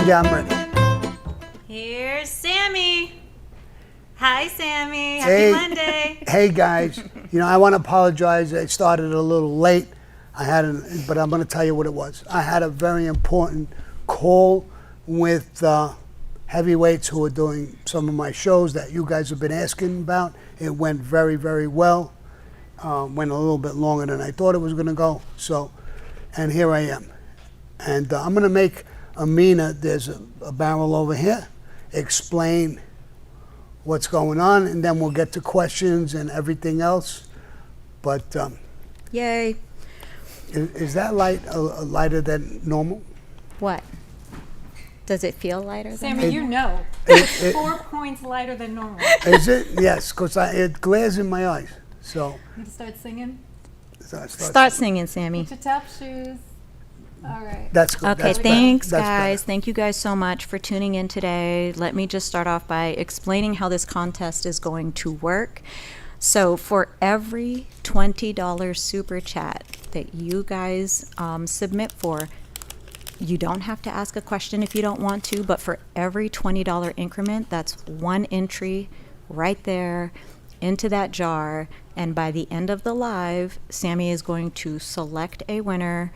Yeah, I'm ready. Here's Sammy. Hi, Sammy. Hey. Happy Monday. Hey guys, I want to apologize. I started a little late. But I'm going to tell you what it was. I had a very important call with heavyweights who are doing some of my shows that you guys have been asking about. It went very, very well. Went a little bit longer than I thought it was going to go. And here I am. And I'm going to make Amina, there's a barrel over here, explain what's going on, and then we'll get to questions and everything else. But Yay. is that light lighter than normal? What? Does it feel lighter than Sammy, normal? you know. It's 4 points lighter than normal. Is it? Yes, because it glares in my eyes. So Need to start singing? Start singing, Sammy. Put your tap shoes. All right. That's good. Okay, That's better. thanks, That's guys. better. Thank you guys so much for tuning in today. Let me just start off by explaining how this contest is going to work. So for every $20 super chat that you guys submit for, you don't have to ask a question if you don't want to, but for every $20 increment, that's one entry right there into that jar. And by the end of the live, Sammy is going to select a winner.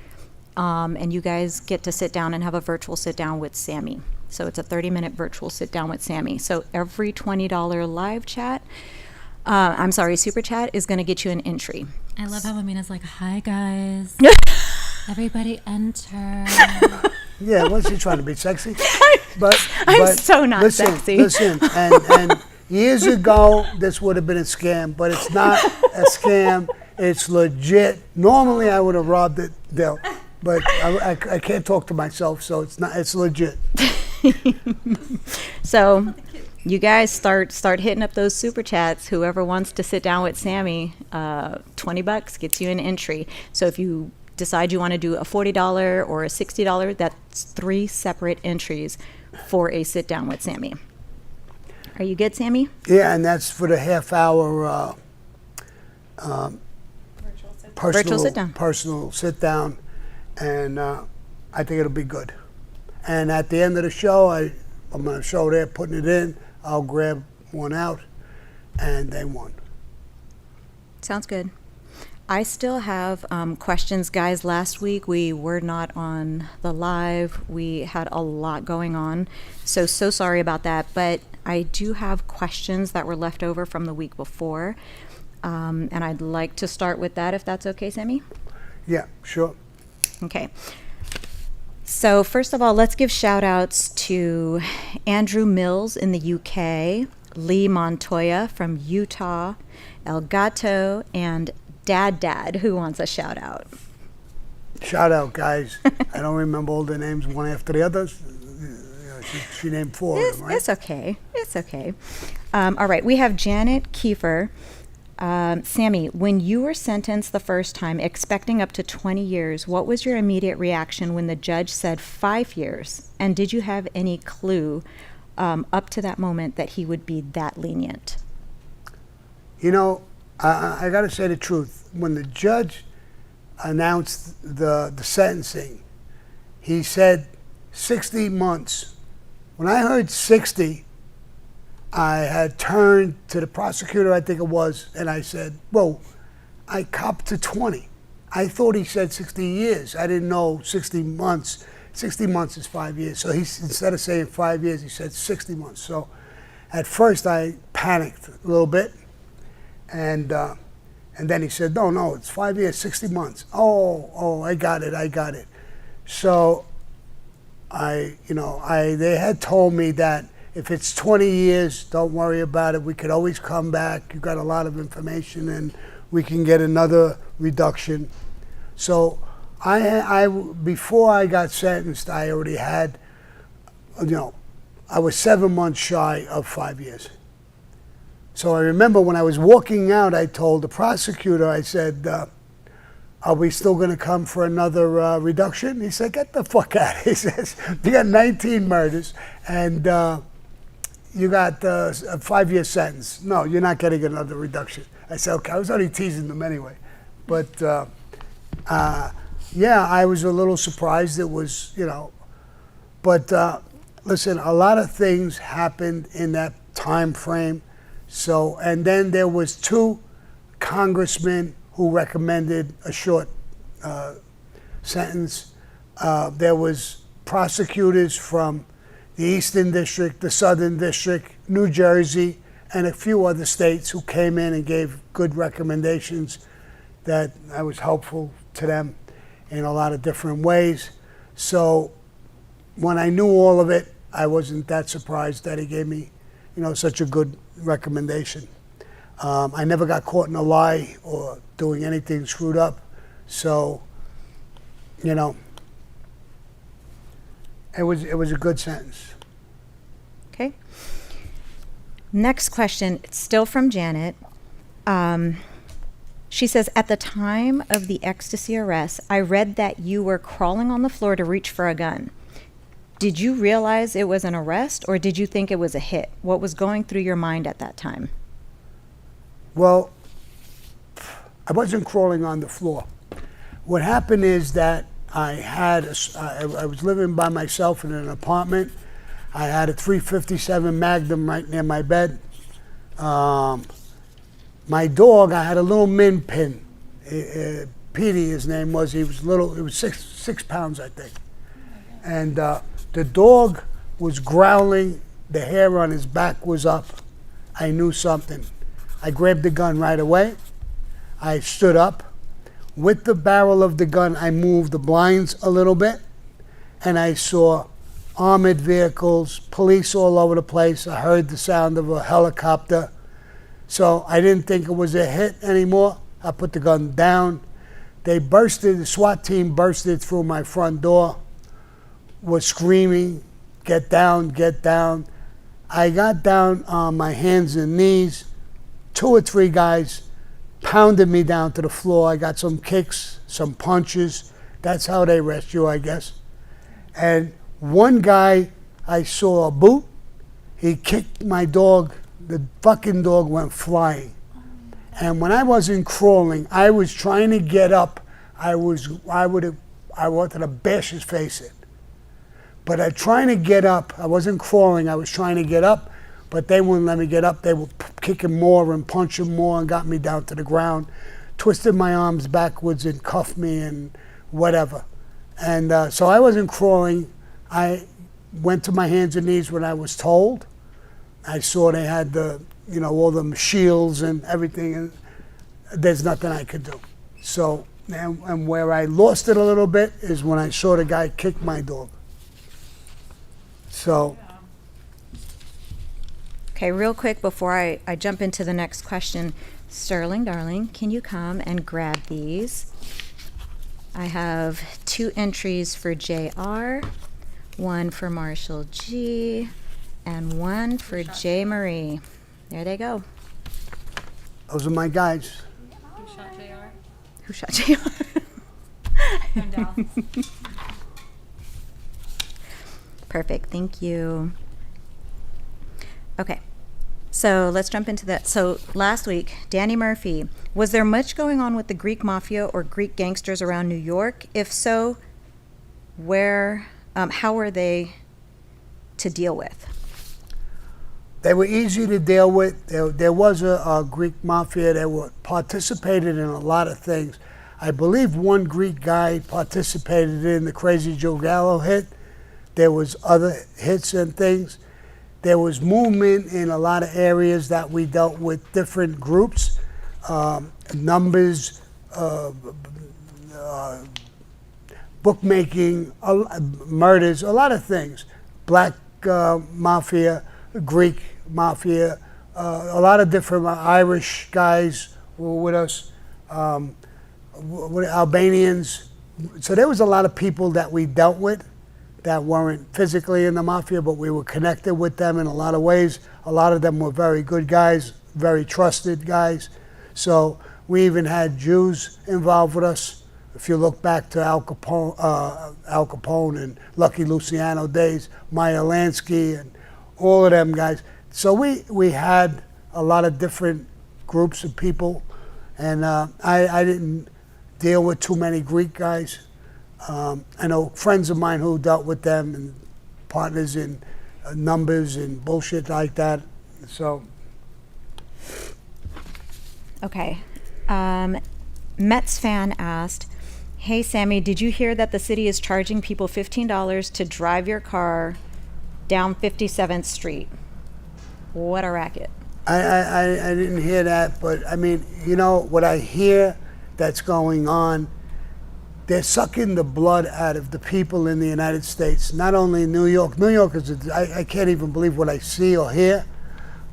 And you guys get to sit down and have a virtual sit down with Sammy. So it's a 30-minute virtual sit down with Sammy. So every $20 live chat, super chat is going to get you an entry. I love how Amina's like, hi, guys. Everybody enter. Yeah, what's she trying to be sexy? I'm so not listen, sexy. Listen, and years ago, this would have been a scam, but it's not a scam. It's legit. Normally, I would have robbed it, though. But I can't talk to myself, so it's legit. So you guys start hitting up those super chats. Whoever wants to sit down with Sammy, $20 gets you an entry. So if you decide you want to do a $40 or a $60, that's 3 separate entries for a sit down with Sammy. Are you good, Sammy? Yeah, and that's for the half-hour Virtual sit down. Personal sit down, and I think it'll be good. And at the end of the show, I'm going to show there, putting it in. I'll grab one out, and they won. Sounds good. I still have questions, guys. Last week we were not on the live. We had a lot going on, so sorry about that. But I do have questions that were left over from the week before, and I'd like to start with that, if that's okay, Sammy? Yeah, sure. Okay. So first of all, let's give shout outs to Andrew Mills in the UK, Lee Montoya from Utah, El Gato, and Dad, who wants a shout out. Shout out, guys. I don't remember all the names one after the others. She named 4 of them, right? It's okay. It's okay. All right. We have Janet Kiefer. Sammy, when you were sentenced the first time, expecting up to 20 years, what was your immediate reaction when the judge said 5 years? And did you have any clue up to that moment that he would be that lenient? I got to say the truth. When the judge announced the sentencing, he said 60 months. When I heard 60, I had turned to the prosecutor, I think it was, and I said, whoa, I copped to 20. I thought he said 60 years. I didn't know 60 months. 60 months is 5 years. So instead of saying 5 years, he said 60 months. So at first I panicked a little bit. And then he said, no, it's 5 years, 60 months. Oh, I got it. So they had told me that if it's 20 years, don't worry about it. We could always come back. You've got a lot of information and we can get another reduction. So I before I got sentenced, I already had, I was 7 months shy of 5 years. So I remember when I was walking out, I told the prosecutor, I said, are we still going to come for another reduction? He said, get the fuck out. He says, you got 19 murders and you got a 5-year sentence. No, you're not getting another reduction. I said, okay, I was only teasing them anyway. But yeah, I was a little surprised. It was, but listen, a lot of things happened in that time frame. So, and then there was 2 congressmen who recommended a short sentence. There was prosecutors from the Eastern District, the Southern District, New Jersey, and a few other states who came in and gave good recommendations that I was helpful to them in a lot of different ways. So when I knew all of it, I wasn't that surprised that he gave me, such a good recommendation. I never got caught in a lie or doing anything screwed up. So, it was a good sentence. Okay. Next question, it's still from Janet. She says, at the time of the ecstasy arrest, I read that you were crawling on the floor to reach for a gun. Did you realize it was an arrest, or did you think it was a hit? What was going through your mind at that time? Well, I wasn't crawling on the floor. What happened is that I was living by myself in an apartment. I had a .357 Magnum right near my bed. My dog, I had a little min pin. Petey, his name was. He was little. It was 6 pounds, I think. And the dog was growling. The hair on his back was up. I knew something. I grabbed the gun right away. I stood up. With the barrel of the gun, I moved the blinds a little bit, and I saw armored vehicles, police all over the place. I heard the sound of a helicopter. So I didn't think it was a hit anymore. I put the gun down. The SWAT team bursted through my front door, was screaming, "Get down, get down." I got down on my hands and knees. 2 or 3 guys pounded me down to the floor. I got some kicks, some punches. That's how they arrest you, I guess. And one guy, I saw a boot. He kicked my dog. The fucking dog went flying. And when I wasn't crawling, I was trying to get up. I wanted to bash his face in. But I trying to get up. I wasn't crawling. I was trying to get up, but they wouldn't let me get up. They were kicking more and punching more and got me down to the ground, twisted my arms backwards and cuffed me and whatever. And so I wasn't crawling. I went to my hands and knees when I was told. I saw they had all the shields and everything, and there's nothing I could do. So, and where I lost it a little bit is when I saw the guy kick my dog. So. Okay, real quick before I jump into the next question, Sterling, darling, can you come and grab these? I have 2 entries for JR, 1 for Marshall G, and 1 for J. Marie. There they go. Those are my guys. Who shot JR? Who shot JR? I'm down. Perfect, thank you. Okay, so let's jump into that. So last week, Danny Murphy, was there much going on with the Greek Mafia or Greek gangsters around New York? If so, how were they to deal with? They were easy to deal with. There was a Greek Mafia that participated in a lot of things. I believe one Greek guy participated in the Crazy Joe Gallo hit. There was other hits and things. There was movement in a lot of areas that we dealt with different groups, numbers, bookmaking, murders, a lot of things. Black Mafia, Greek Mafia, a lot of different Irish guys were with us, Albanians. So there was a lot of people that we dealt with that weren't physically in the Mafia, but we were connected with them in a lot of ways. A lot of them were very good guys, very trusted guys. So we even had Jews involved with us. If you look back to Al Capone and Lucky Luciano days, Meyer Lansky and all of them guys. So we had a lot of different groups of people, and I didn't deal with too many Greek guys. I know friends of mine who dealt with them and partners in numbers and bullshit like that. So. Okay. Mets fan asked, "Hey Sammy, did you hear that the city is charging people $15 to drive your car down 57th Street? What a racket." I didn't hear that, but I mean, you know, what I hear that's going on, they're sucking the blood out of the people in the United States, not only in New York. New York is, I can't even believe what I see or hear,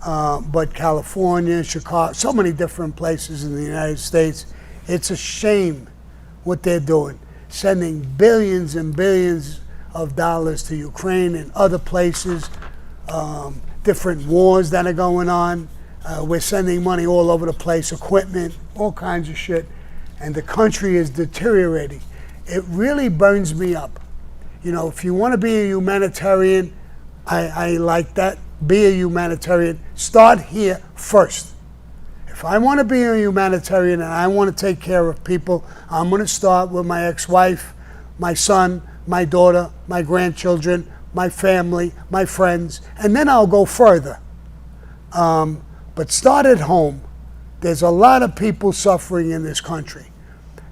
but California, Chicago, so many different places in the United States. It's a shame what they're doing, sending billions and billions of dollars to Ukraine and other places, different wars that are going on. We're sending money all over the place, equipment, all kinds of shit, and the country is deteriorating. It really burns me up. You know, if you want to be a humanitarian, I like that. Be a humanitarian. Start here first. If I want to be a humanitarian and I want to take care of people, I'm going to start with my ex-wife, my son, my daughter, my grandchildren, my family, my friends, and then I'll go further. But start at home. There's a lot of people suffering in this country.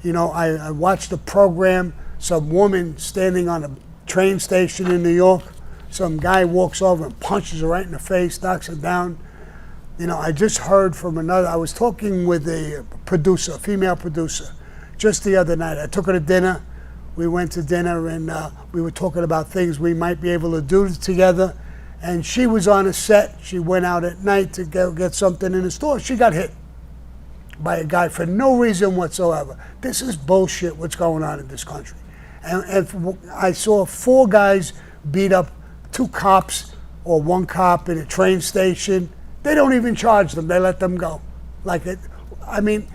You know, I watched a program, some woman standing on a train station in New York. Some guy walks over and punches her right in the face, knocks her down. You know, I just heard from I was talking with a producer, a female producer, just the other night. I took her to dinner. We went to dinner and we were talking about things we might be able to do together. And she was on a set. She went out at night to go get something in the store. She got hit by a guy for no reason whatsoever. This is bullshit what's going on in this country. And I saw 4 guys beat up 2 cops or 1 cop in a train station. They don't even charge them. They let them go. Like it. I mean,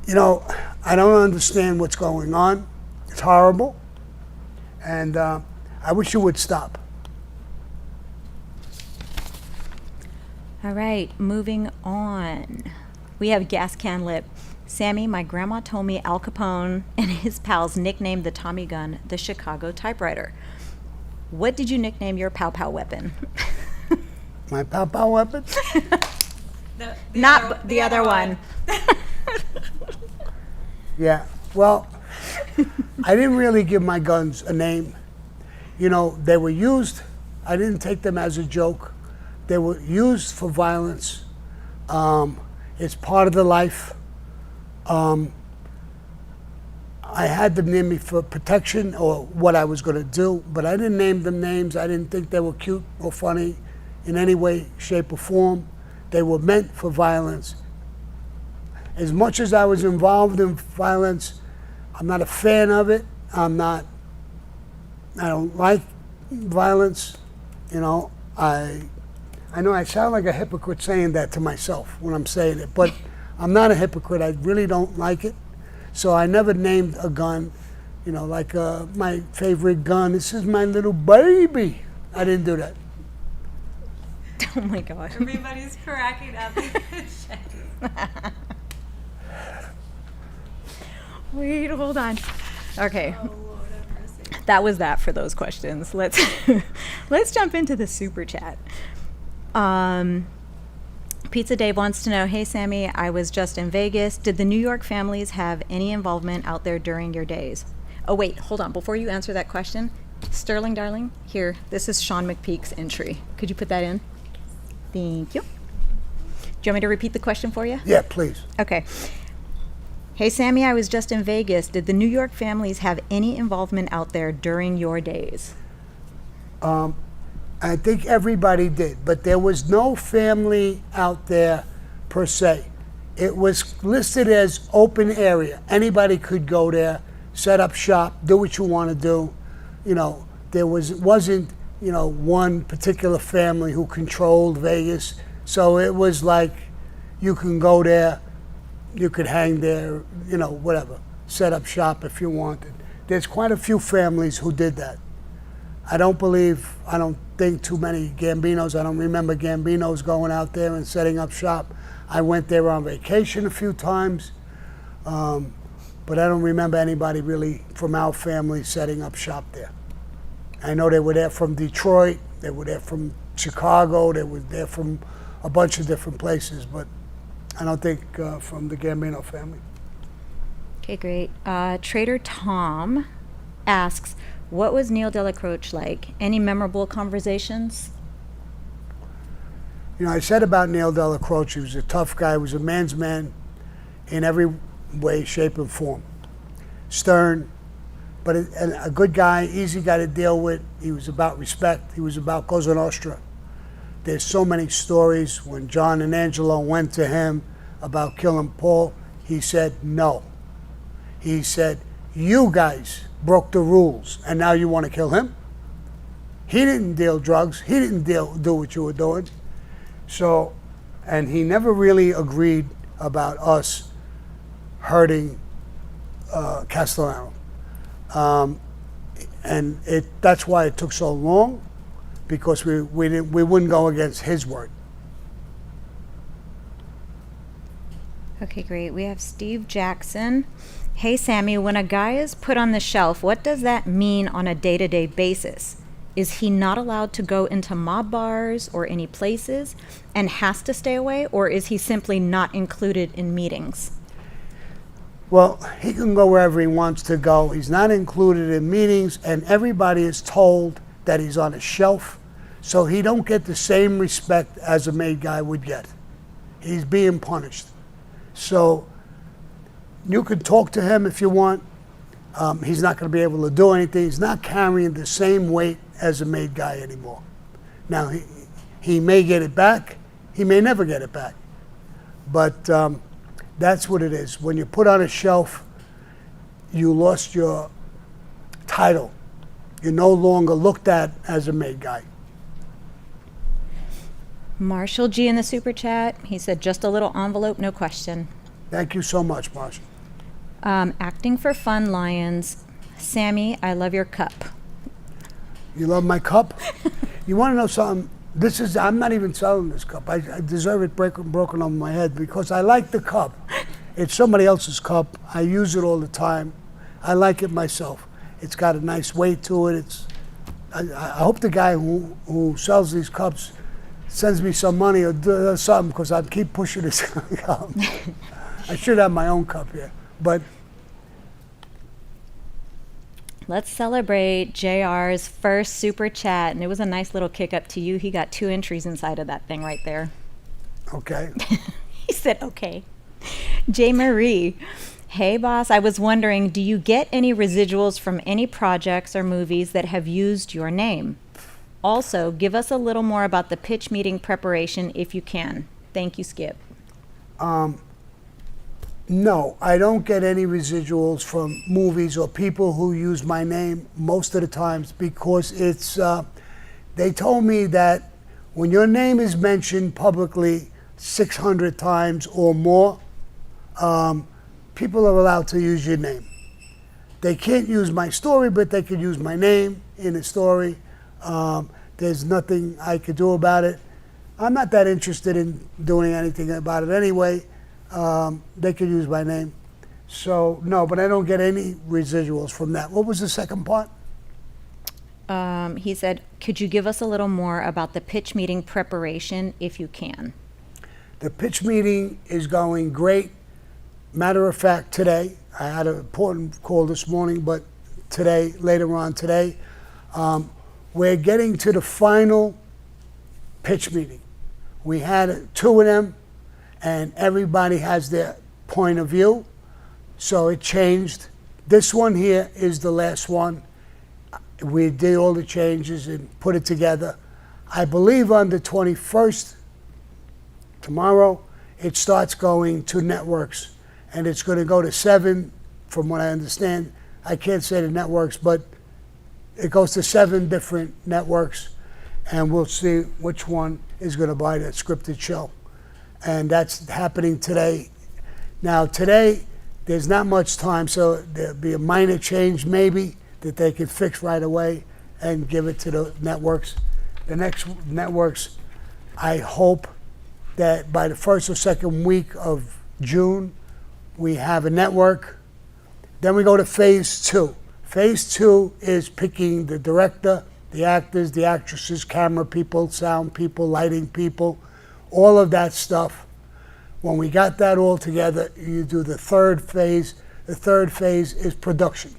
you know, I don't understand what's going on. It's horrible. And I wish you would stop. All right, moving on. We have Gas Can Lip. "Sammy, my grandma told me Al Capone and his pals nicknamed the Tommy gun the Chicago typewriter. What did you nickname your pow-pow weapon?" My pow-pow weapon? Not the other one. Yeah, well, I didn't really give my guns a name. You know, they were used. I didn't take them as a joke. They were used for violence. It's part of the life. I had them near me for protection or what I was going to do, but I didn't name them names. I didn't think they were cute or funny in any way, shape, or form. They were meant for violence. As much as I was involved in violence, I'm not a fan of it. I don't like violence. You know, I know I sound like a hypocrite saying that to myself when I'm saying it, but I'm not a hypocrite. I really don't like it. So I never named a gun, you know, like my favorite gun. This is my little baby. I didn't do that. Oh my God. Everybody's cracking up. Wait, hold on. Okay. Oh, Lord have mercy. That was that for those questions. Let's jump into the super chat. Pizza Dave wants to know, "Hey Sammy, I was just in Vegas. Did the New York families have any involvement out there during your days?" Oh wait, hold on. Before you answer that question, Sterling, darling, here, this is Sean McPeak's entry. Could you put that in? Thank you. Do you want me to repeat the question for you? Yeah, please. Okay. "Hey Sammy, I was just in Vegas. Did the New York families have any involvement out there during your days?" I think everybody did, but there was no family out there per se. It was listed as open area. Anybody could go there, set up shop, do what you want to do. You know, there wasn't, you know, one particular family who controlled Vegas. So it was like you can go there, you could hang there, you know, whatever, set up shop if you wanted. There's quite a few families who did that. I don't think too many Gambinos. I don't remember Gambinos going out there and setting up shop. I went there on vacation a few times, but I don't remember anybody really from our family setting up shop there. I know they were there from Detroit, they were there from Chicago, they were there from a bunch of different places, but I don't think from the Gambino family. Okay, great. Trader Tom asks, what was Neil Delacroix like? Any memorable conversations? You know, I said about Neil Delacroix, he was a tough guy, he was a man's man in every way, shape, and form. Stern, but a good guy, easy guy to deal with. He was about respect. He was about Cosa Nostra. There's so many stories. When John and Angelo went to him about killing Paul, he said no. He said, you guys broke the rules, and now you want to kill him? He didn't deal drugs. He didn't do what you were doing. So, and he never really agreed about us hurting Castellano. And that's why it took so long, because we wouldn't go against his word. Okay, great. We have Steve Jackson. Hey, Sammy, when a guy is put on the shelf, what does that mean on a day-to-day basis? Is he not allowed to go into mob bars or any places and has to stay away, or is he simply not included in meetings? Well, he can go wherever he wants to go. He's not included in meetings, and everybody is told that he's on a shelf, so he don't get the same respect as a made guy would get. He's being punished. So you can talk to him if you want. He's not going to be able to do anything. He's not carrying the same weight as a made guy anymore. Now, he may get it back. He may never get it back. But that's what it is. When you're put on a shelf, you lost your title. You're no longer looked at as a made guy. Marshall G in the super chat. He said, just a little envelope, no question. Thank you so much, Marshall. Acting for Fun Lions. Sammy, I love your cup. You love my cup? You want to know something? I'm not even selling this cup. I deserve it broken on my head because I like the cup. It's somebody else's cup. I use it all the time. I like it myself. It's got a nice weight to it. I hope the guy who sells these cups sends me some money or does something because I keep pushing this cup. I should have my own cup here. But let's celebrate JR's first super chat. And it was a nice little kick up to you. He got 2 entries inside of that thing right there. Okay. He said, okay. J. Marie. Hey, boss. I was wondering, do you get any residuals from any projects or movies that have used your name? Also, give us a little more about the pitch meeting preparation if you can. Thank you, Skip. No, I don't get any residuals from movies or people who use my name most of the times because it's, they told me that when your name is mentioned publicly 600 times or more, people are allowed to use your name. They can't use my story, but they could use my name in a story. There's nothing I could do about it. I'm not that interested in doing anything about it anyway. They could use my name. So, no, but I don't get any residuals from that. What was the second part? He said, could you give us a little more about the pitch meeting preparation if you can? The pitch meeting is going great. Matter of fact, today, I had an important call this morning, but today, later on today, we're getting to the final pitch meeting. We had 2 of them, and everybody has their point of view, so it changed. This one here is the last one. We did all the changes and put it together. I believe on the 21st, tomorrow, it starts going to networks, and it's going to go to 7, from what I understand. I can't say the networks, but it goes to 7 different networks, and we'll see which one is going to buy that scripted show. And that's happening today. Now, today, there's not much time, so there'll be a minor change maybe that they can fix right away and give it to the networks. The next networks, I hope that by the 1st or 2nd week of June, we have a network. Then we go to phase 2. Phase 2 is picking the director the actors, the actresses, camera people, sound people, lighting people, all of that stuff. When we got that all together, you do the third phase. The third phase is production,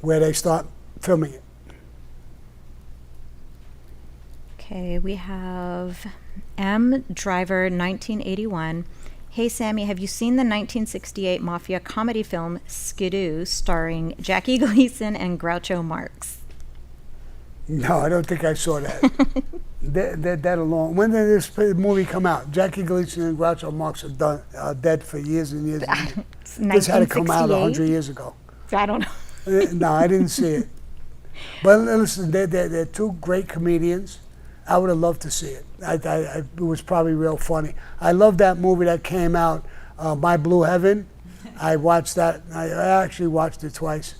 where they start filming it. Okay, we have M. Driver 1981. Hey Sammy, have you seen the 1968 Mafia comedy film Skidoo starring Jackie Gleason and Groucho Marx? No, I don't think I saw that. that alone. When did this movie come out? Jackie Gleason and Groucho Marx are dead for years and years and years. This had to come out 100 years ago. I don't know. No, I didn't see it. But listen, they're two great comedians. I would have loved to see it. It was probably real funny. I love that movie that came out, My Blue Heaven. I watched that. I actually watched it twice,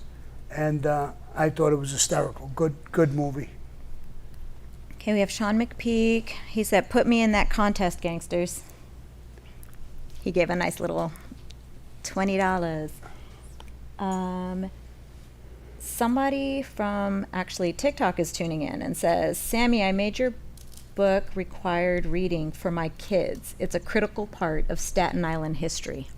and I thought it was hysterical. Good movie. Okay, we have Sean McPeak. He said, "Put me in that contest, gangsters." He gave a nice little $20. Somebody from actually TikTok is tuning in and says, "Sammy, I made your book required reading for my kids. It's a critical part of Staten Island history."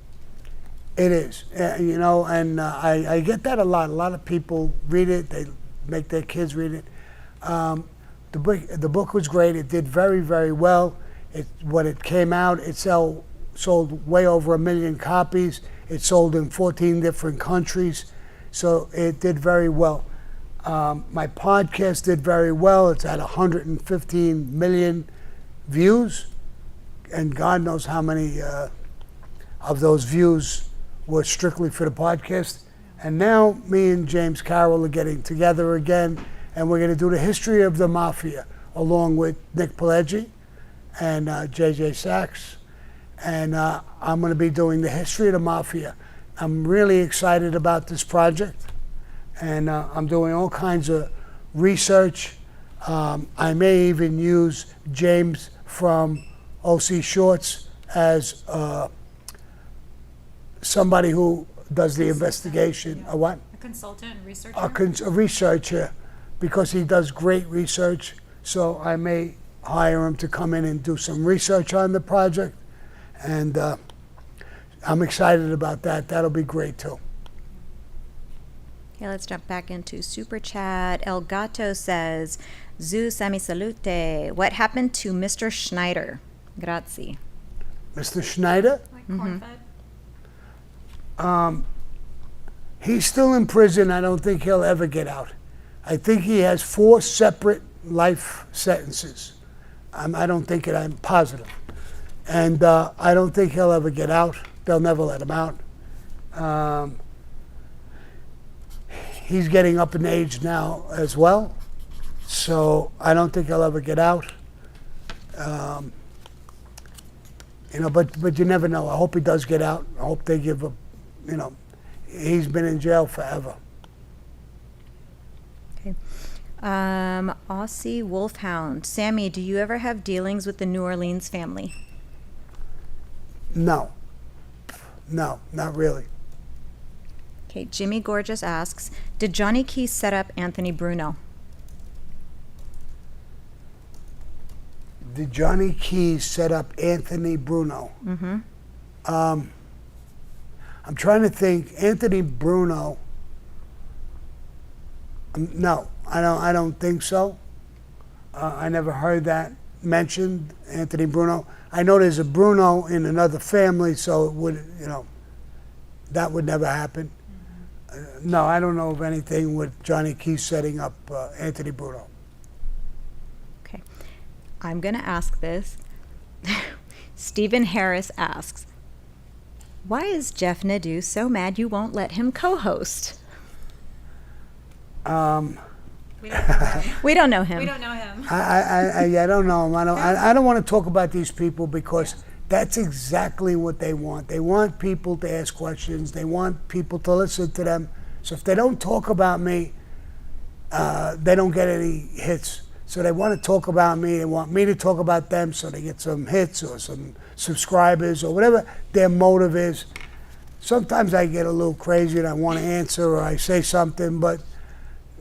It is, and I get that a lot. A lot of people read it. They make their kids read it. The book was great. It did very, very well. When it came out, it sold way over 1 million copies. It sold in 14 different countries, so it did very well. My podcast did very well. It's at 115 million views, and God knows how many of those views were strictly for the podcast. And now me and James Carroll are getting together again, and we're going to do the history of the Mafia along with Nick Pileggi and JJ Sachs. And I'm going to be doing the history of the Mafia. I'm really excited about this project, and I'm doing all kinds of research. I may even use James from OC Shorts as somebody who does the investigation. A what? A consultant and researcher? A researcher, because he does great research. So I may hire him to come in and do some research on the project. And I'm excited about that. That'll be great too. Okay, let's jump back into Super Chat. El Gato says, "Zu Sammy salute. What happened to Mr. Schneider? Grazie." Mr. Schneider? Like corn-fed? He's still in prison. I don't think he'll ever get out. I think he has 4 separate life sentences. I don't think it. I'm positive. And I don't think he'll ever get out. They'll never let him out. He's getting up in age now as well, so I don't think he'll ever get out. But you never know. I hope he does get out. I hope they give him, he's been in jail forever. Okay. Aussie Wolfhound. Sammy, do you ever have dealings with the New Orleans family? No, not really. Okay, Jimmy Gorgeous asks, did Johnny Keys set up Anthony Bruno? Did Johnny Keys set up Anthony Bruno? Mm-hmm. I'm trying to think. Anthony Bruno. No, I don't think so. I never heard that mentioned, Anthony Bruno. I know there's a Bruno in another family, so it would, that would never happen. No, I don't know of anything with Johnny Keys setting up Anthony Bruno. Okay, I'm going to ask this. Stephen Harris asks, why is Jeff Nadeau so mad you won't let him co-host? We don't know him. We don't know him. I don't know him. I don't want to talk about these people because that's exactly what they want. They want people to ask questions. They want people to listen to them. So if they don't talk about me, they don't get any hits. So they want to talk about me. They want me to talk about them so they get some hits or some subscribers or whatever their motive is. Sometimes I get a little crazy and I want to answer or I say something, but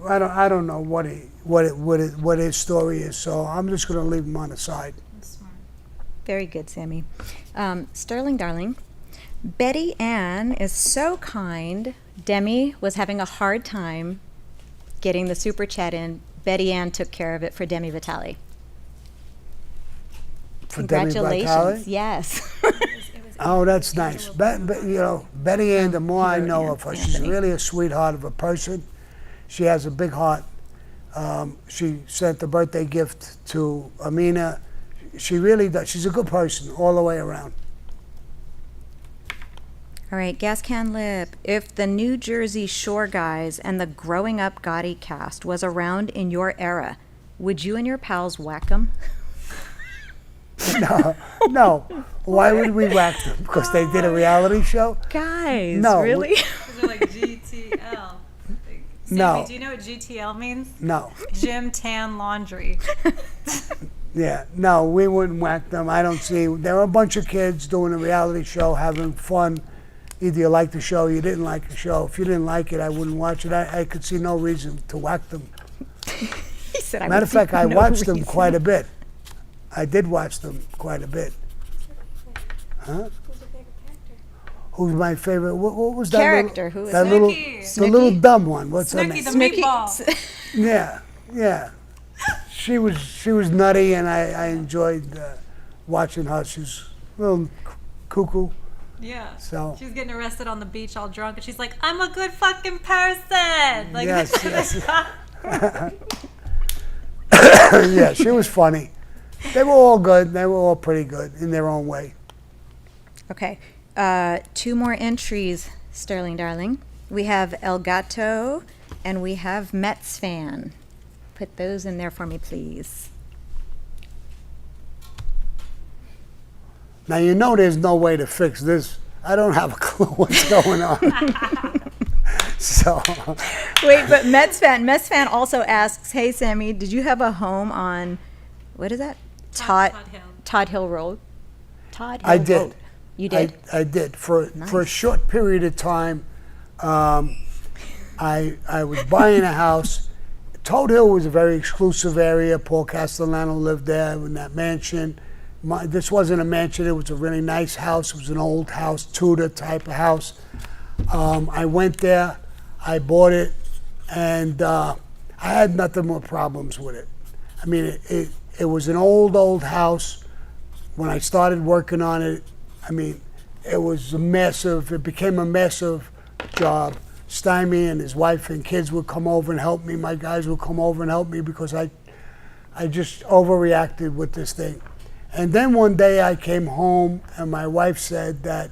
I don't know what his story is. So I'm just going to leave him on the side. Very good, Sammy. Sterling, darling, Betty Ann is so kind. Demi was having a hard time getting the super chat in. Betty Ann took care of it for Demi Vitale. For Demi Congratulations. Vitale? Yes. Oh, that's nice. Betty Ann, the more I know of her, she's really a sweetheart of a person. She has a big heart. She sent a birthday gift to Amina. She really does. She's a good person all the way around. All right, Gas Can Lip. If the New Jersey Shore Guys and the Growing Up Gotti cast was around in your era, would you and your pals whack them? No. Why would we whack them? Because they did a reality show? Guys, No. really? Those are like GTL. Sammy, No. do you know what GTL means? No. Gym Tan Laundry. Yeah, no, we wouldn't whack them. I don't see. There were a bunch of kids doing a reality show, having fun. Either you liked the show or you didn't like the show. If you didn't like it, I wouldn't watch it. I could see no reason to whack them. He said, Matter of fact, I no watched them reason. quite a bit. I did watch them quite a bit. Huh? Who's my favorite? What was that Character, little, who is that it? little, Snooki. the little dumb one? What's her Snooki name? the meatball. Yeah. She was nutty, and I enjoyed watching her. She's a little cuckoo. Yeah. So. She was getting arrested on the beach all drunk, and she's like, I'm a good fucking person. Like, Yes. Yeah, she was funny. They were all good. They were all pretty good in their own way. Okay. 2 more entries, Sterling, darling. We have El Gato and we have Mets fan. Put those in there for me, please. Now, you know there's no way to fix this. I don't have a clue what's going on. So, Wait, but Mets fan also asks, hey, Sammy, did you have a home on, what is that? Todd Hill. Todd Hill Road? Todd Hill I did. Road. You did? I did. For a Nice. short period of time, I was buying a house. Toad Hill was a very exclusive area. Paul Castellano lived there in that mansion. This wasn't a mansion. It was a really nice house. It was an old house, Tudor type of house. I went there. I bought it, and I had nothing more problems with it. I mean, it was an old house. When I started working on it, I mean, it became a massive job. Stymie and his wife and kids would come over and help me. My guys would come over and help me because I just overreacted with this thing. And then one day I came home and my wife said that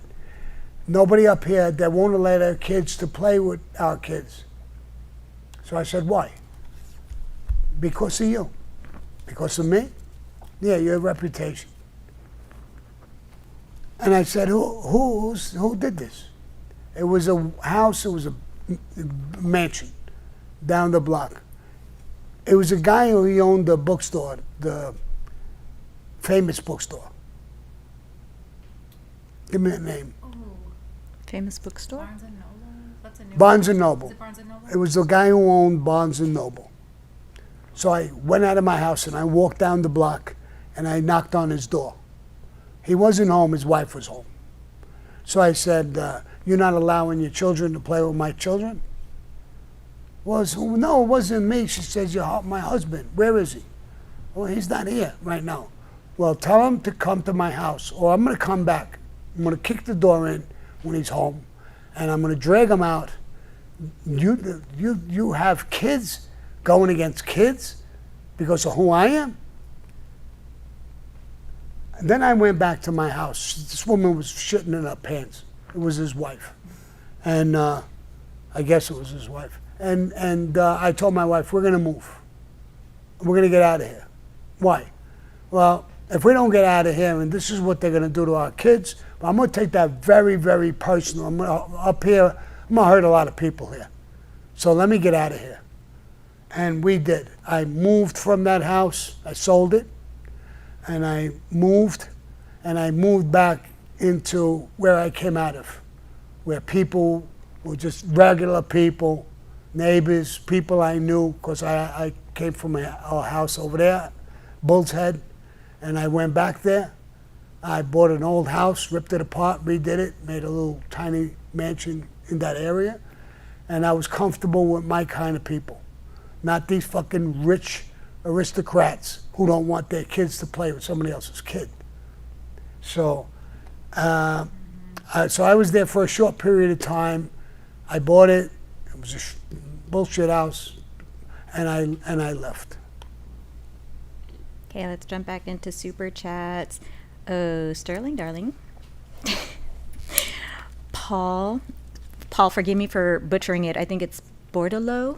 nobody up here, they won't allow their kids to play with our kids. So I said, why? Because of you. Because of me? Yeah, your reputation. And I said, who did this? It was a house, it was a mansion down the block. It was a guy who owned the bookstore, the famous bookstore. Give me a name. Famous bookstore? Barnes and Noble? That's a new Barnes one. and Noble. Is it Barnes and Noble? It was the guy who owned Barnes and Noble. So I went out of my house and I walked down the block and I knocked on his door. He wasn't home, his wife was home. So I said, you're not allowing your children to play with my children? Well, no, it wasn't me. She says, my husband, where is he? Well, he's not here right now. Well, tell him to come to my house or I'm going to come back. I'm going to kick the door in when he's home and I'm going to drag him out. You have kids going against kids because of who I am? And then I went back to my house. This woman was shitting in her pants. It was his wife. And I guess it was his wife. And I told my wife, we're going to move. We're going to get out of here. Why? Well, if we don't get out of here, and this is what they're going to do to our kids, but I'm going to take that very, very personal. Up here, I'm going to hurt a lot of people here. So let me get out of here. And we did. I moved from that house. I sold it. And I moved back into where I came out of, where people were just regular people, neighbors, people I knew, because I came from a house over there, Bull's Head, and I went back there. I bought an old house, ripped it apart, redid it, made a little tiny mansion in that area, and I was comfortable with my kind of people, not these fucking rich aristocrats who don't want their kids to play with somebody else's kid. So, so I was there for a short period of time. I bought it. It was a bullshit house, and I left. Okay, let's jump back into super chats. Oh, Sterling, darling. Paul, forgive me for butchering it. I think it's Bordelot,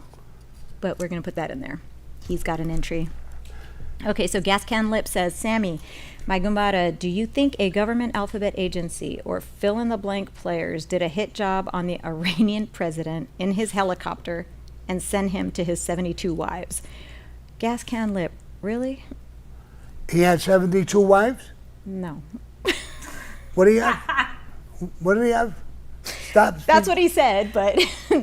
but we're going to put that in there. He's got an entry. Okay, so Gas Can Lip says, Sammy, my Gumbada, do you think a government alphabet agency or fill-in-the-blank players did a hit job on the Iranian president in his helicopter and sent him to his 72 wives? Gas Can Lip, really? He had 72 wives? No. What do you have? What did he have? Stop. That's what he said, but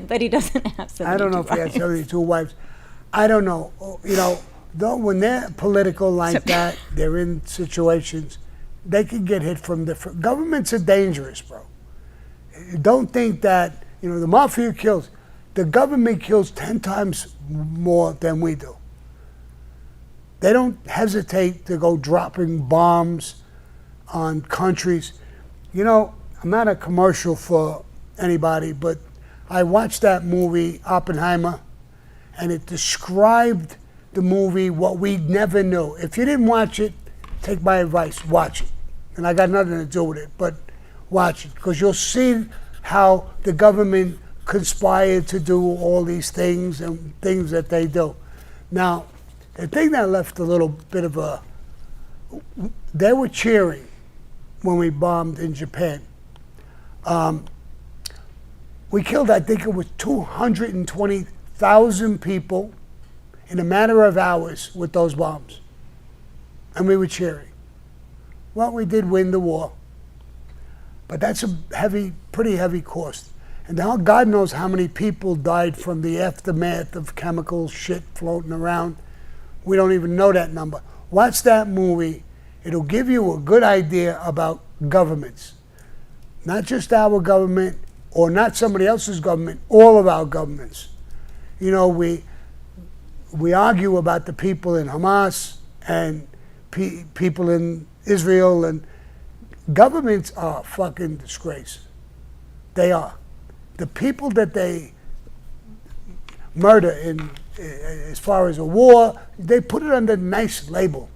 but he doesn't have 72 I don't know if he had 72 wives. I don't know. You know, though, when they're political like that, they're in situations, they can get hit from different. Governments are dangerous, bro. Don't think that, you know, the Mafia kills. The government kills 10 times more than we do. They don't hesitate to go dropping bombs on countries. You know, I'm not a commercial for anybody, but I watched that movie, Oppenheimer, and it described the movie what we never knew. If you didn't watch it, take my advice, watch it. And I got nothing to do with it, but watch it, because you'll see how the government conspired to do all these things and things that they do. Now, the thing that left a little bit of a, they were cheering when we bombed in Japan. We killed, I think it was 220,000 people in a matter of hours with those bombs. And we were cheering. Well, we did win the war, but that's a pretty heavy cost. And now God knows how many people died from the aftermath of chemical shit floating around. We don't even know that number. Watch that movie. It'll give you a good idea about governments. Not just our government or not somebody else's government, all of our governments. You know, we argue about the people in Hamas and people in Israel, and governments are a fucking disgrace. They are. The people that they murder in, as far as a war, they put it under a nice label.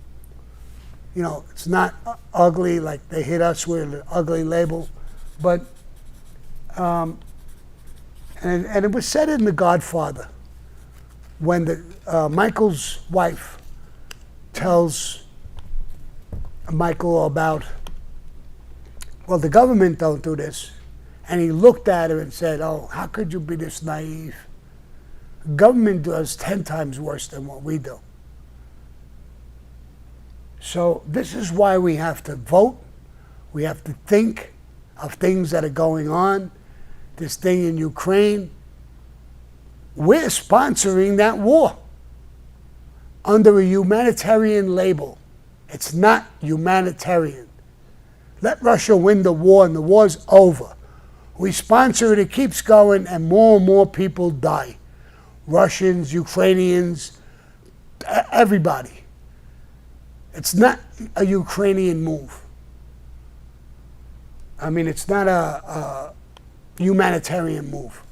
You know, it's not ugly like they hit us with an ugly label, but and it was said in The Godfather when Michael's wife tells Michael about, well, the government don't do this, and he looked at her and said, "Oh, how could you be this naive? Government does 10 times worse than what we do." So this is why we have to vote. We have to think of things that are going on. This thing in Ukraine, we're sponsoring that war under a humanitarian label. It's not humanitarian. Let Russia win the war and the war's over. We sponsor it, it keeps going, and more people die. Russians, Ukrainians, everybody. It's not a Ukrainian move. I mean, it's not a humanitarian move.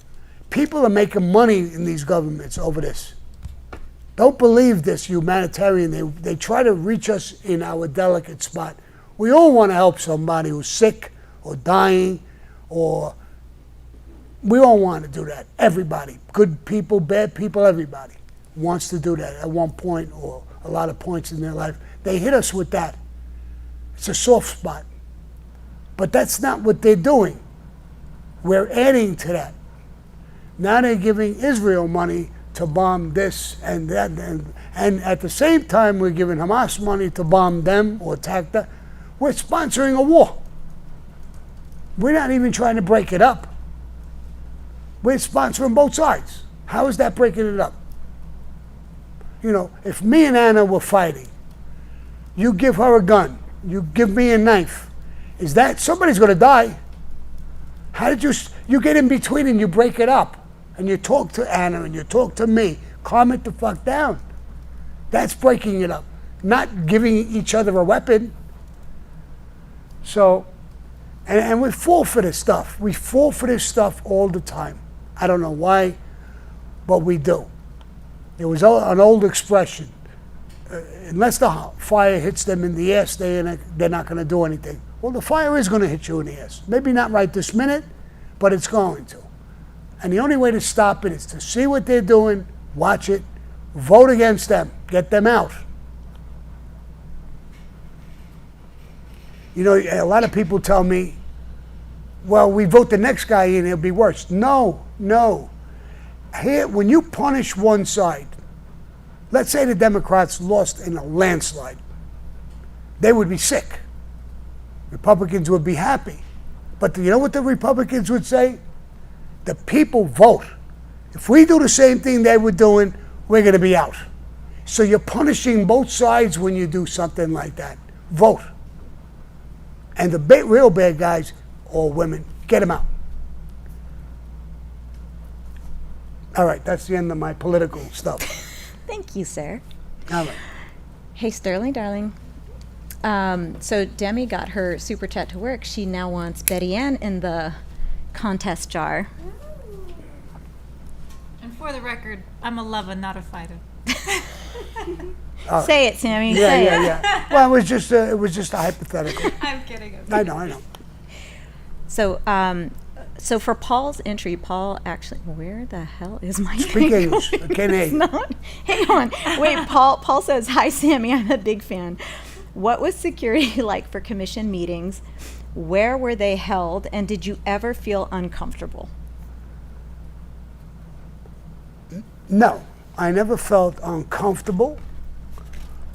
People are making money in these governments over this. Don't believe this humanitarian. They try to reach us in our delicate spot. We all want to help somebody who's sick or dying, or we all want to do that. Everybody, good people, bad people, everybody wants to do that at one point or a lot of points in their life. They hit us with that. It's a soft spot. But that's not what they're doing. We're adding to that. Now they're giving Israel money to bomb this and that, and at the same time we're giving Hamas money to bomb them or attack them. We're sponsoring a war. We're not even trying to break it up. We're sponsoring both sides. How is that breaking it up? You know, if me and Anna were fighting, you give her a gun, you give me a knife, is that, somebody's going to die. How did you get in between and you break it up? And you talk to Anna and you talk to me. Calm it the fuck down. That's breaking it up. Not giving each other a weapon. So, and we fall for this stuff. We fall for this stuff all the time. I don't know why, but we do. It was an old expression. Unless the fire hits them in the ass, they're not going to do anything. Well, the fire is going to hit you in the ass. Maybe not right this minute, but it's going to. And the only way to stop it is to see what they're doing, watch it, vote against them, get them out. You know, a lot of people tell me, well, we vote the next guy in, it'll be worse. No. Here, when you punish one side, let's say the Democrats lost in a landslide, they would be sick. Republicans would be happy. But you know what the Republicans would say? The people vote. If we do the same thing they were doing, we're going to be out. So you're punishing both sides when you do something like that. Vote. And the real bad guys, or women, get them out. All right, that's the end of my political stuff. Thank you, sir. All right. Hey, Sterling, darling. So Demi got her super chat to work. She now wants Betty Ann in the contest jar. And for the record, I'm a lover, not a fighter. Say it, Sammy. Yeah, say yeah, it. yeah. Well, it was just a hypothetical. I'm kidding. I know. So for Paul's entry, Paul actually, where the hell is my Speak thing? English. I can't hear It's you. not. Hang on. Wait, Paul says, hi, Sammy. I'm a big fan. What was security like for commission meetings? Where were they held? And did you ever feel uncomfortable? No, I never felt uncomfortable.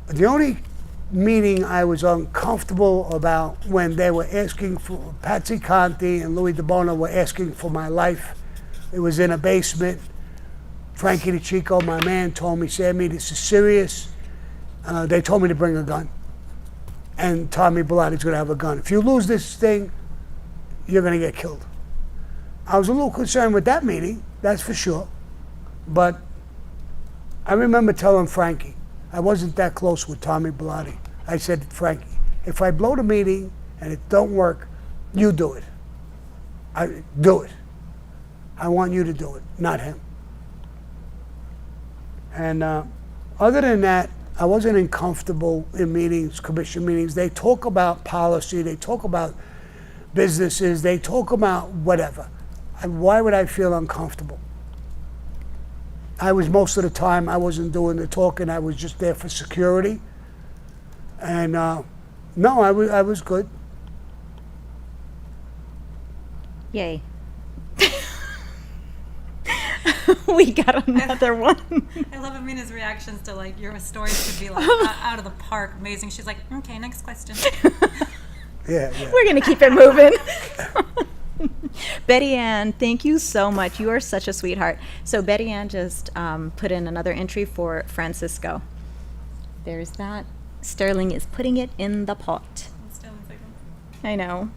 The only meeting I was uncomfortable about when they were asking for, Patsy Conti and Louis DeBono were asking for my life. It was in a basement. Frankie DeChico, my man, told me, Sammy, this is serious. They told me to bring a gun. And Tommy Bellatti's going to have a gun. If you lose this thing, you're going to get killed. I was a little concerned with that meeting, that's for sure. But I remember telling Frankie, I wasn't that close with Tommy Bellatti. I said, Frankie, if I blow the meeting and it don't work, you do it. Do it. I want you to do it, not him. And other than that, I wasn't uncomfortable in meetings, commission meetings. They talk about policy, they talk about businesses, they talk about whatever. And why would I feel uncomfortable? I was, most of the time, I wasn't doing the talking, I was just there for security. And no, I was good. Yay. We got another one. I love Amina's reactions to like your stories could be like out of the park, amazing. She's like, okay, next question. Yeah. We're going to keep it moving. Betty Ann, thank you so much. You are such a sweetheart. So Betty Ann just put in another entry for Francisco. There's that. Sterling is putting it in the pot. I know.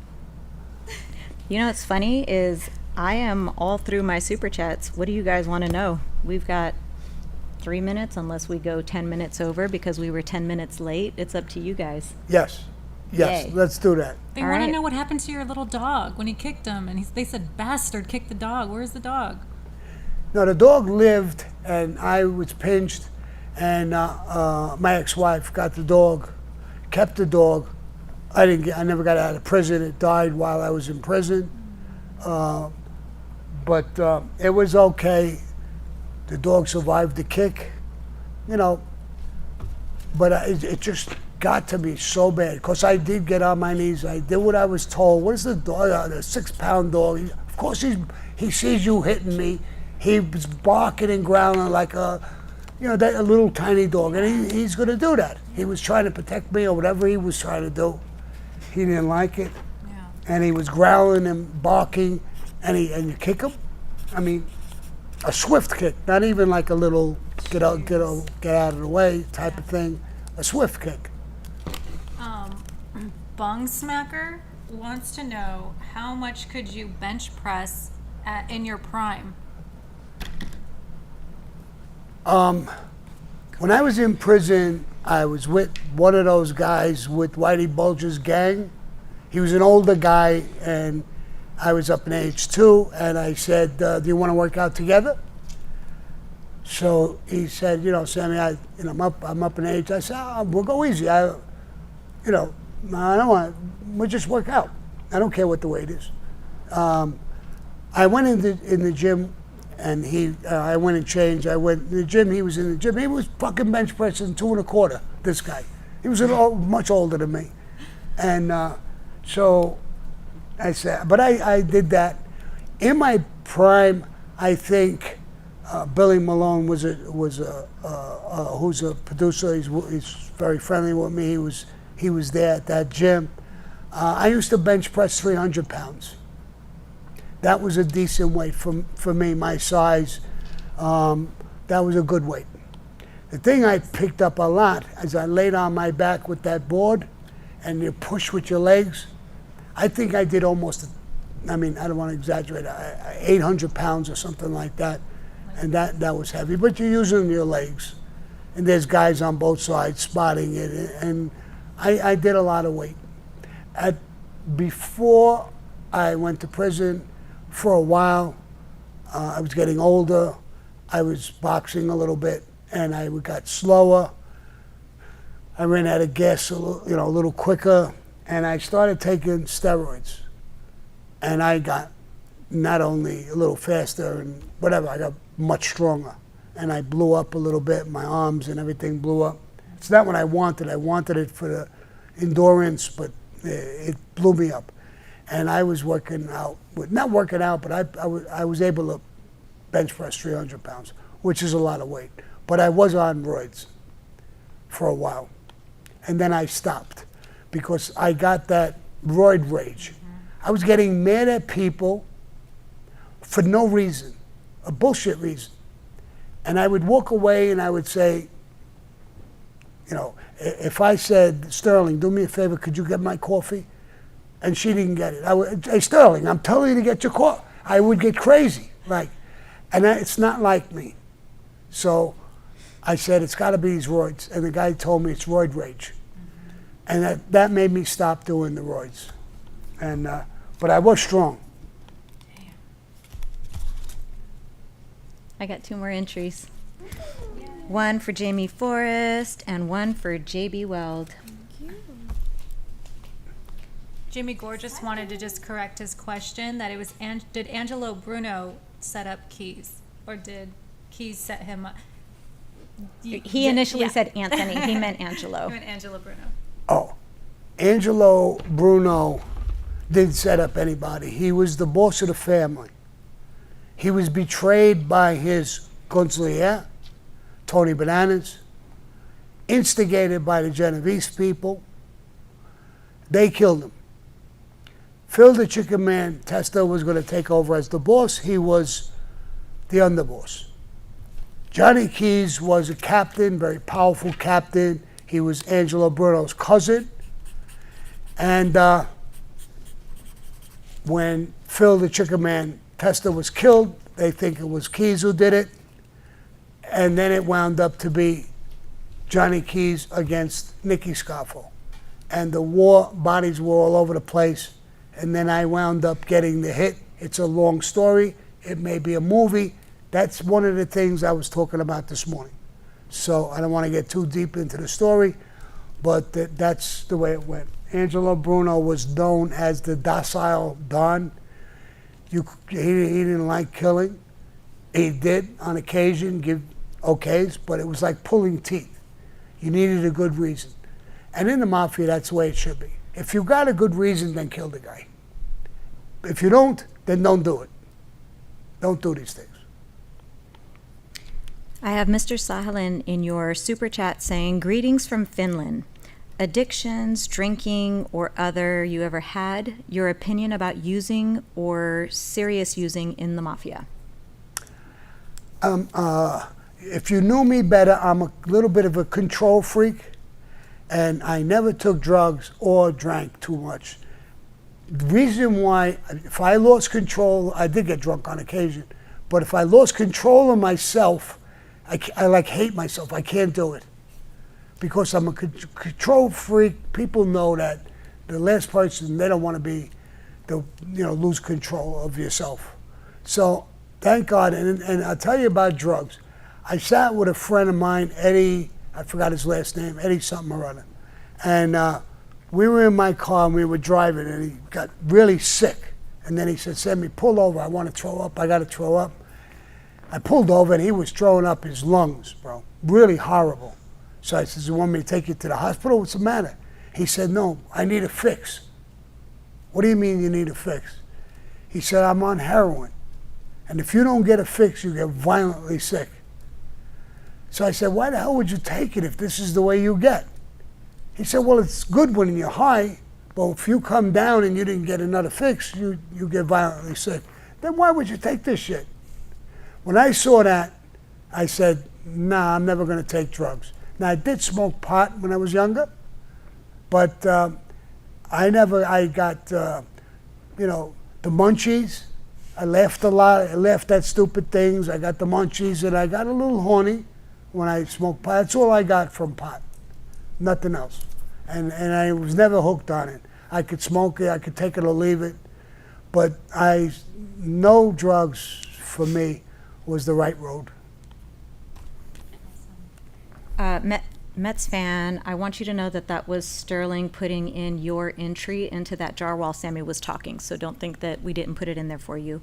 You know what's funny is I am all through my super chats. What do you guys want to know? We've got 3 minutes unless we go 10 minutes over because we were 10 minutes late. It's up to you guys. Yes, Yay. let's do that. They All want to right. know what happened to your little dog when he kicked him, and they said, "Bastard, kicked the dog." Where's the dog? Now, the dog lived, and I was pinched, and my ex-wife got the dog, kept the dog. I never got out of prison. It died while I was in prison. But it was okay. The dog survived the kick, you know. But it just got to me so bad because I did get on my knees. I did what I was told. What is the dog? The 6-pound dog. Of course, he sees you hitting me. He was barking and growling like a little tiny dog, and he's going to do that. He was trying to protect me or whatever he was trying to do. He didn't like it, and he was growling and barking, and you kick him. I mean, a swift kick, not even like a little get out of the way type of thing. A swift kick. Bung Smacker wants to know how much could you bench press in your prime? When I was in prison, I was with one of those guys with Whitey Bulger's gang. He was an older guy, and I was up in age too. And I said, "Do you want to work out together?" So he said, "Sammy, I'm up in age." I said, "We'll go easy. I don't want. We'll just work out. I don't care what the weight is." I went in the gym, and I went and changed. I went in the gym. He was in the gym. He was fucking bench pressing 2 1/4. This guy. He was much older than me, and so I said, but I did that in my prime. I think Billy Malone who's a producer. He's very friendly with me. He was there at that gym. I used to bench press 300 pounds. That was a decent weight for me, my size. That was a good weight. The thing I picked up a lot as I laid on my back with that board and you push with your legs, I think I did almost, I don't want to exaggerate, 800 pounds or something like that. And that was heavy, but you're using your legs. And there's guys on both sides spotting it. And I did a lot of weight. Before I went to prison, for a while, I was getting older. I was boxing a little bit, and I got slower. I ran out of gas a little quicker, and I started taking steroids. And I got not only a little faster and whatever, I got much stronger. And I blew up a little bit. My arms and everything blew up. It's not what I wanted. I wanted it for the endurance, but it blew me up. And I was working out, not working out, but I was able to bench press 300 pounds, which is a lot of weight. But I was on roids for a while. And then I stopped because I got that roid rage. I was getting mad at people for no reason, a bullshit reason. And I would walk away and I would say, if I said, "Sterling, do me a favor, could you get my coffee?" And she didn't get it. I would, "Hey, Sterling, I'm telling you to get your coffee." I would get crazy, and it's not like me. So I said, it's got to be these roids. And the guy told me it's roid rage. And that made me stop doing the roids. And but I was strong. I got 2 more entries. One for Jamie Forrest and one for JB Weld. Jimmy Gorgeous wanted to just correct his question that it was, did Angelo Bruno set up Keys? Or did Keys set him up? He initially said Anthony. He meant Angelo. He meant Angelo Bruno. Oh, Angelo Bruno didn't set up anybody. He was the boss of the family. He was betrayed by his consigliere, Tony Bananas, instigated by the Genovese people. They killed him. Phil the Chicken Man Testa was going to take over as the boss. He was the underboss. Johnny Keys was a captain, very powerful captain. He was Angelo Bruno's cousin. And when Phil the Chicken Man Testa was killed, they think it was Keys who did it. And then it wound up to be Johnny Keys against Nicky Scoffo. And the bodies were all over the place. And then I wound up getting the hit. It's a long story. It may be a movie. That's one of the things I was talking about this morning. So I don't want to get too deep into the story, but that's the way it went. Angelo Bruno was known as the docile Don. He didn't like killing. He did, on occasion, give okays, but it was like pulling teeth. You needed a good reason. And in the Mafia, that's the way it should be. If you got a good reason, then kill the guy. If you don't, then don't do it. Don't do these things. I have Mr. Sahalin in your super chat saying, "Greetings from Finland. Addictions, drinking, or other you ever had, your opinion about using or serious using in the Mafia?" If you knew me better, I'm a little bit of a control freak, and I never took drugs or drank too much. The reason why, if I lost control, I did get drunk on occasion, but if I lost control of myself, I like hate myself. I can't do it because I'm a control freak. People know that the last person, they don't want to be, lose control of yourself. So thank God, and I'll tell you about drugs. I sat with a friend of mine, Eddie, I forgot his last name, Eddie something or other. And we were in my car and we were driving and he got really sick. And then he said, Sammy, pull over, I want to throw up, I got to throw up. I pulled over and he was throwing up his lungs, bro, really horrible. So I said, you want me to take you to the hospital? What's the matter? He said, no, I need a fix. What do you mean you need a fix? He said, I'm on heroin. And if you don't get a fix, you get violently sick. So I said, why the hell would you take it if this is the way you get? He said, well, it's good when you're high, but if you come down and you didn't get another fix, you get violently sick. Then why would you take this shit? When I saw that, I said, nah, I'm never going to take drugs. Now, I did smoke pot when I was younger, but I got, the munchies. I laughed a lot. I laughed at stupid things. I got the munchies, and I got a little horny when I smoked pot. That's all I got from pot, nothing else. And I was never hooked on it. I could smoke it, I could take it or leave it, but no drugs for me was the right road. Mets fan, I want you to know that was Sterling putting in your entry into that jar while Sammy was talking, so don't think that we didn't put it in there for you.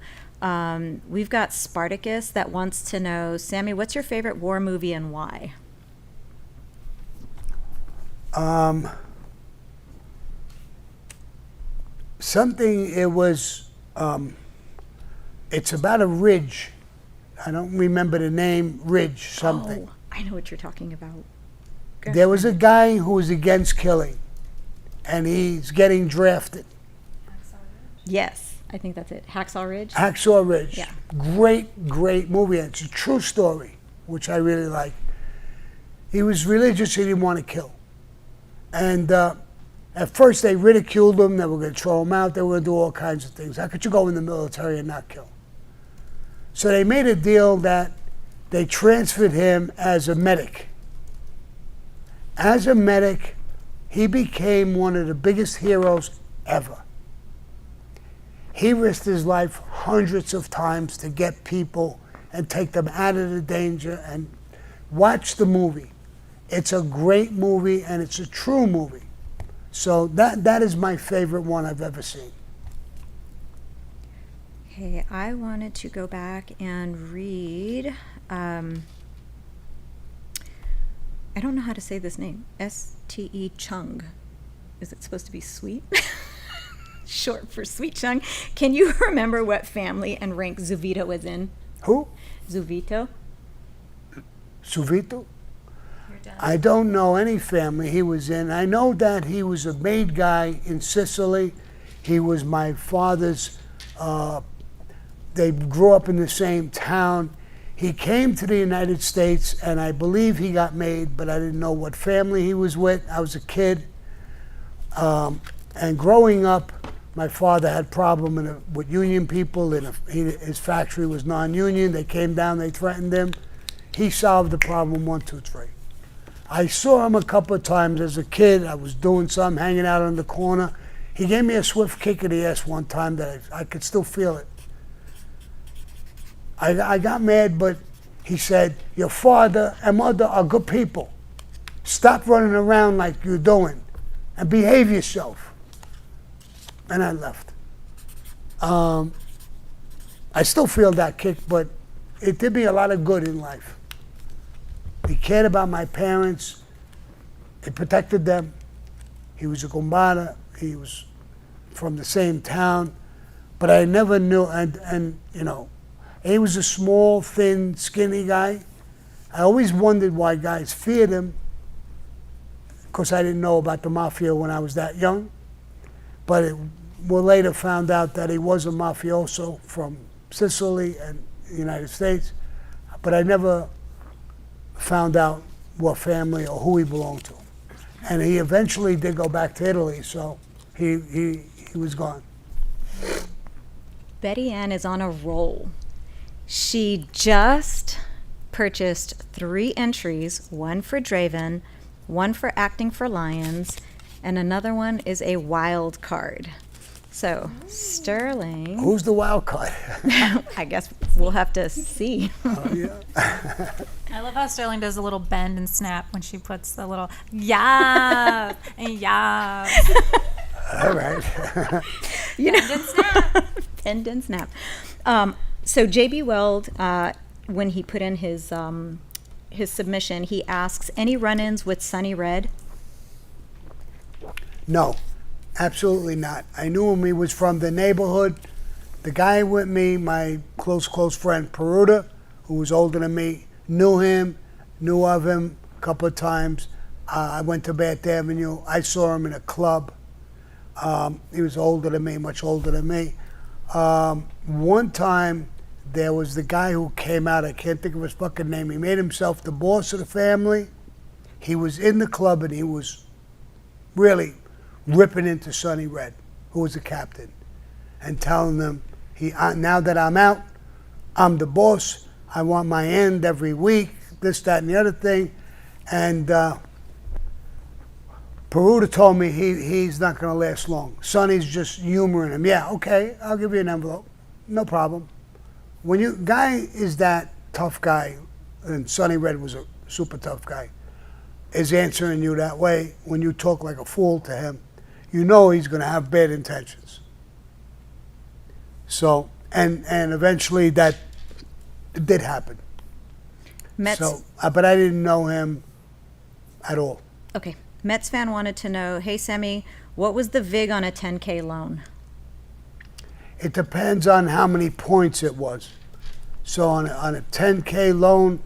We've got Spartacus that wants to know, Sammy, what's your favorite war movie and why? It's about a ridge. I don't remember the name, Ridge something. Oh, I know what you're talking about. Go There was a ahead. guy who was against killing, and he's getting drafted. Yes, I think that's it. Hacksaw Ridge? Hacksaw Ridge. Yeah. Great movie. And it's a true story, which I really like. He was religious, he didn't want to kill. And at first they ridiculed him, they were going to throw him out, they were going to do all kinds of things. How could you go in the military and not kill? So they made a deal that they transferred him as a medic. As a medic, he became one of the biggest heroes ever. He risked his life hundreds of times to get people and take them out of the danger. And watch the movie. It's a great movie and it's a true movie. So that is my favorite one I've ever seen. Okay, I wanted to go back and read, I don't know how to say this name, S-T-E Chung. Is it supposed to be sweet? Short for Sweet Chung. Can you remember what family and rank Zuvito was in? Who? Zuvito? Suvito? I don't know any family he was in. I know that he was a maid guy in Sicily. He was my father's, they grew up in the same town. He came to the United States and I believe he got made, but I didn't know what family he was with. I was a kid. And growing up, my father had problem with union people, and his factory was non-union. They came down, they threatened him. He solved the problem 1, 2, 3. I saw him a couple of times as a kid. I was doing something, hanging out on the corner. He gave me a swift kick in the ass one time that I could still feel it. I got mad, but he said, your father and mother are good people. Stop running around like you're doing and behave yourself. And I left. I still feel that kick, but it did me a lot of good in life. He cared about my parents. He protected them. He was a Gumbada. He was from the same town. But I never knew, and you know, he was a small, thin, skinny guy. I always wondered why guys feared him. Of course, I didn't know about the Mafia when I was that young. But we later found out that he was a mafioso from Sicily and the United States. but I never found out what family or who he belonged to. And he eventually did go back to Italy, so he was gone. Betty Ann is on a roll. She just purchased 3 entries, one for Draven, one for acting for Lions, and another one is a wild card. So, Sterling, Who's the wild card? I guess we'll have to see. Oh, yeah. I love how Sterling does a little bend and snap when she puts the little yeah and yeah. All right. You know, Bend and snap. Bend and snap. So JB Weld, when he put in his submission, he asks, any run-ins with Sonny Red? No, absolutely not. I knew him. He was from the neighborhood. The guy with me, my close friend, Peruta, who was older than me, knew him, knew of him a couple of times. I went to Bath Avenue. I saw him in a club. He was older than me, much older than me. One time, there was the guy who came out, I can't think of his fucking name. He made himself the boss of the family. He was in the club and he was really ripping into Sonny Red, who was the captain, and telling them, now that I'm out, I'm the boss. I want my end every week, this, that, and the other thing. And Peruta told me he's not going to last long. Sonny's just humoring him. Yeah, okay, I'll give you an envelope. No problem. When guy is that tough guy, and Sonny Red was a super tough guy, is answering you that way, when you talk like a fool to him, you know he's going to have bad intentions. So, and eventually that did happen. Mets. So, but I didn't know him at all. Okay. Mets fan wanted to know, hey, Sammy, what was the VIG on a 10K loan? It depends on how many points it was. So on a 10K loan,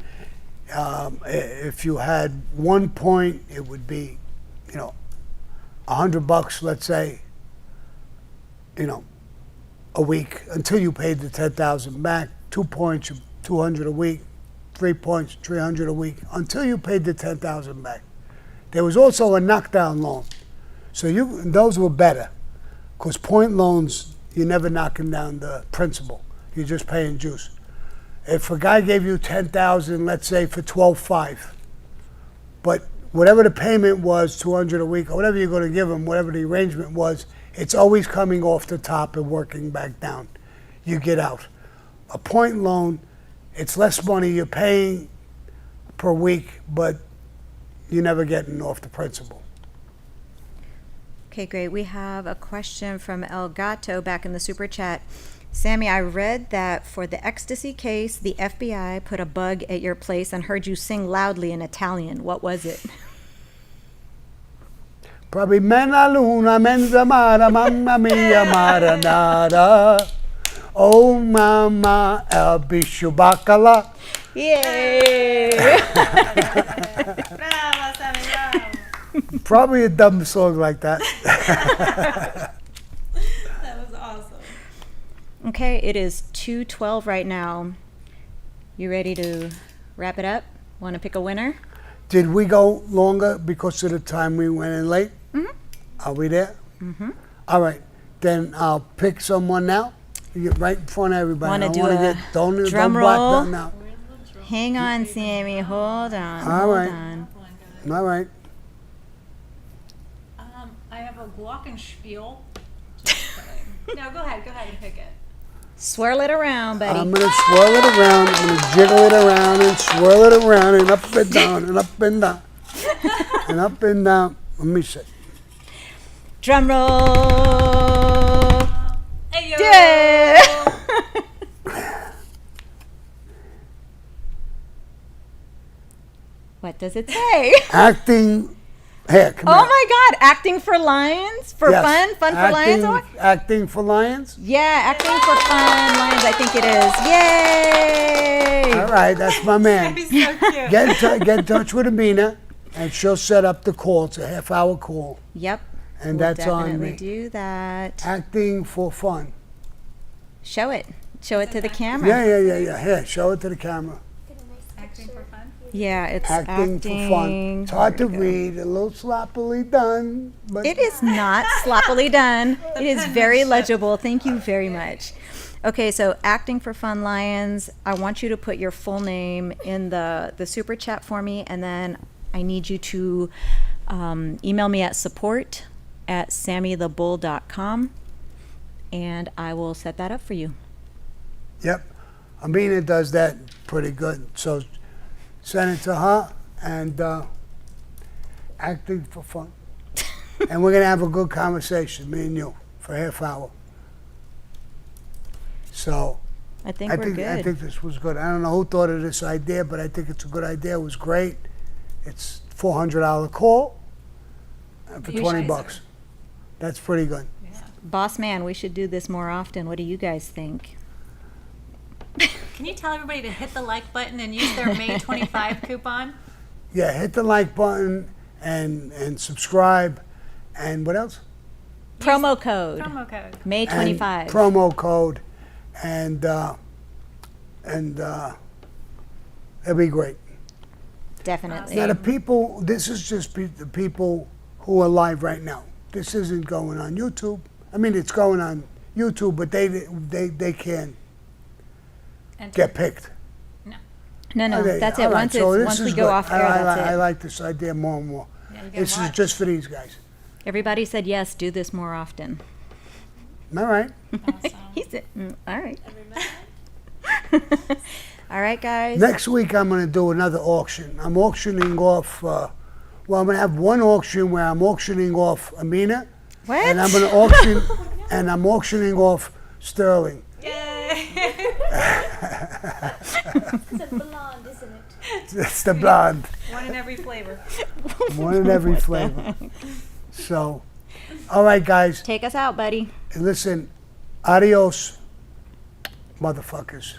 if you had 1 point, it would be, $100, let's say, a week until you paid the 10,000 back. 2 points, 200 a week. 3 points, 300 a week until you paid the 10,000 back. There was also a knockdown loan, so those were better, because point loans, you're never knocking down the principal. You're just paying juice. If a guy gave you 10,000, let's say for 12.5, but whatever the payment was, 200 a week, or whatever you're going to give him, whatever the arrangement was, it's always coming off the top and working back down. You get out. A point loan, it's less money you're paying per week, but you're never getting off the principal. Okay, great. We have a question from El Gato back in the super chat. Sammy, I read that for the ecstasy case, the FBI put a bug at your place and heard you sing loudly in Italian. What was it? Probably Mena Luna, Menza Mara, Mamma Mia, Maranata. Oh, Mama, El Bishu Bacala. Yay! Bravo, Sammy, bravo. Probably a dumb song like that. That was awesome. Okay, it is 2:12 right now. You ready to wrap it up? Want to pick a winner? Did we go longer because of the time we went in late? Mm-hmm. Are we there? Mm-hmm. All right, then I'll pick someone now. You get right in front of everybody. Want to do wanna a don't drum block roll? nothing out. Hang on, Sammy. Hold on. All hold right. on. All right. I have a glockenspiel. Just kidding. No, go ahead and pick it. Swirl it around, buddy. I'm going to swirl it around. I'm going to jiggle it around and swirl it around and up and down and up and down. And up and down. Let me see. Drum roll. Hey, yo. Yeah. What does it say? Acting. Here, come Oh here. my God! Acting for lions for Yes. fun for lions. Or? Acting for lions? Yeah, acting for fun lions. I think it is. Yay! All right, that's my man. He's so cute. Get in touch with Amina, and she'll set up the call. It's a half-hour call, Yep. and We'll that's on definitely me. do that. Acting for fun. Show it. Show it to the camera. Yeah. Here, show it to the camera. Acting for fun. Yeah, it's Acting for fun. It's hard to read, a little sloppily done, but It is not sloppily done. It is very legible. Thank you very much. Okay, so acting for fun, Lions. I want you to put your full name in the super chat for me, and then I need you to email me at support@sammythebull.com, and I will set that up for you. yep. Amina does that pretty good. So send it to her and acting for fun. And we're going to have a good conversation, me and you, for a half hour. So I think we're good. I think this was good. I don't know who thought of this idea, but I think it's a good idea. It was great. It's $400 call for $20. That's pretty good. Boss man, we should do this more often. What do you guys think? Can you tell everybody to hit the like button and use their May 25 coupon? Yeah, hit the like button and subscribe. And what else? Promo code. Promo code. May And 25. promo code. And it'll be great. Definitely. Now the people, this is just the people who are live right now. This isn't going on YouTube. I mean, it's going on YouTube, but they can't get picked. No, Okay, that's it. all right, Once so this once we is go good. off air, that's it. I like this idea more and more. Yeah, you can This is watch. just for these guys. Everybody said yes. Do this more often. All right. He said, all right. All right, guys. Next week I'm going to do another auction. I'm auctioning off. I'm going to have one auction where I'm auctioning off Amina, What? and I'm going to auction, and I'm auctioning off Sterling. It's a blonde, isn't it? It's the blonde, One in every flavor. one in every flavor. So, all right, guys. Take us out, buddy. Listen, adios, motherfuckers.